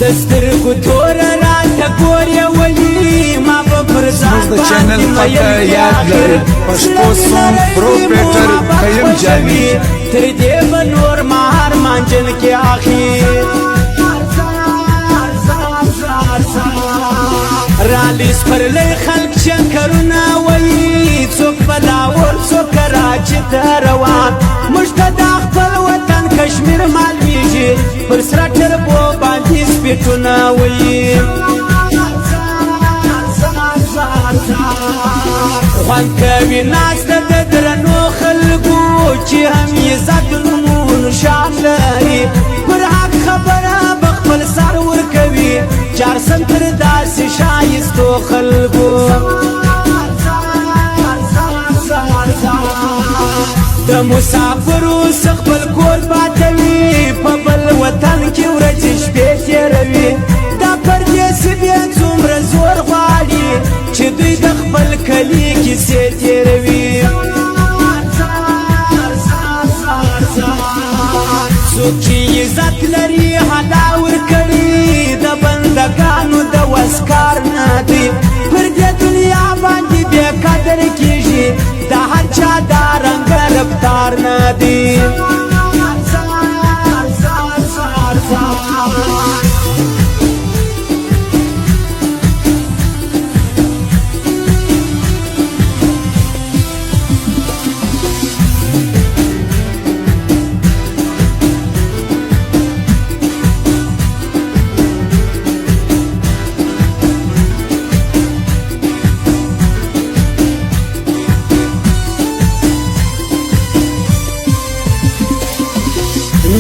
دسترګو تور راته ګورې ولي ما به پر ځان باندې مین یاد لري پښتو سونګ پروپریټر قیم جامي تر دې به نور مهار مانجن کې اخیر رالیس پر لې خلک شکرونه وایي څوک بلاول څوک کراچي ته روان موږ ته د خپل وطن کشمیر معلومیږي پر سره ټربو باندې سپیټونه وایي خوند کوي ناسته د درنو خلکو چې هم عزت نومونو شان لري پر حق خبره به خپل سر ورکوي چارسم تر داسې شایستو خلکو د مسافرو څخه خپل کور پاتوي په بل وطن کې ورځې شپې تېروي دا پردیسي بیا څومره زور غواړي چې دوی د خپل کلي کیسې تېروي څوک چې عزت لري هدا ورکړي د بندګانو د وس کار نه دی پر دې دنیا باندې بې قدر کېږي د هر چا دا رنګ رفتار نه دی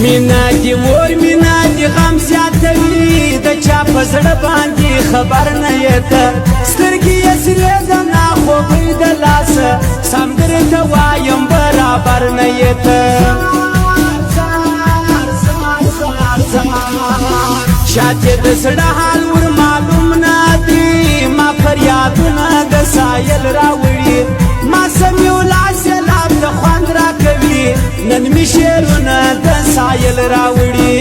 مینا دی ور مینا دی غم زیاتوي د چا په زړه باندې خبر نه یته سترګې یې سرې د ناخوبۍ د لاسه سمدرې ته وایم برابر نه یته شاته د زړه حال ور معلوم نه دی ما فریادونه د سایل راوړي ما سمیو لاس لاب د خوند را کوي نن می شعرونه د سایل راوړي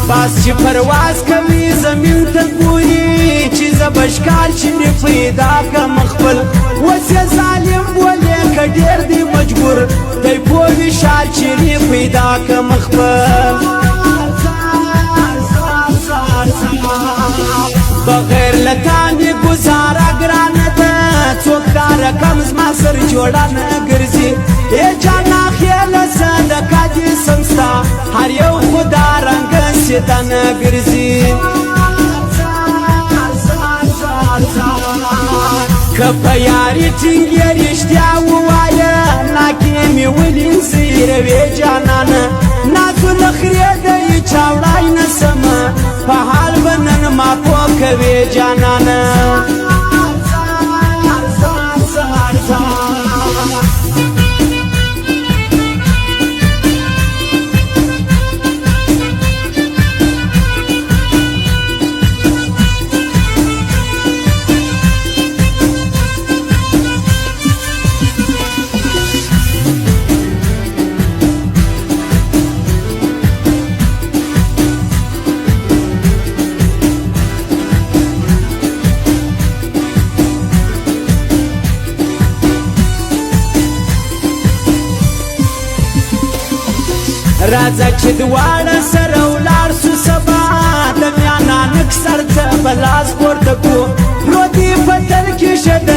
باس چې پرواز کوي زمین ته ګوري چې زبشکار چې می پیدا کم خپل وسه ظالم بولې کډیر دی مجبور دی پوي شال چې می پیدا کم خپل بغیر لتانی گزارا گرانه ده څوک دا رقم زما سر جوړه نه ګرځي ای جانا خیال صدقه دې سمستا هر یو خدا رنګ سیدا نه ګرځي که په یاري ټینګې رښتیا ووایه ناکې مې ولې زیروې جانانه نازو نخرې دی چاوړای نه سمه په حال به نن ما پوه کوې جانانه راځه چې دواړه سره ولاړ سو سبا د میانانک سر ته بلاس پورته کړو پروتې په تل کې شه د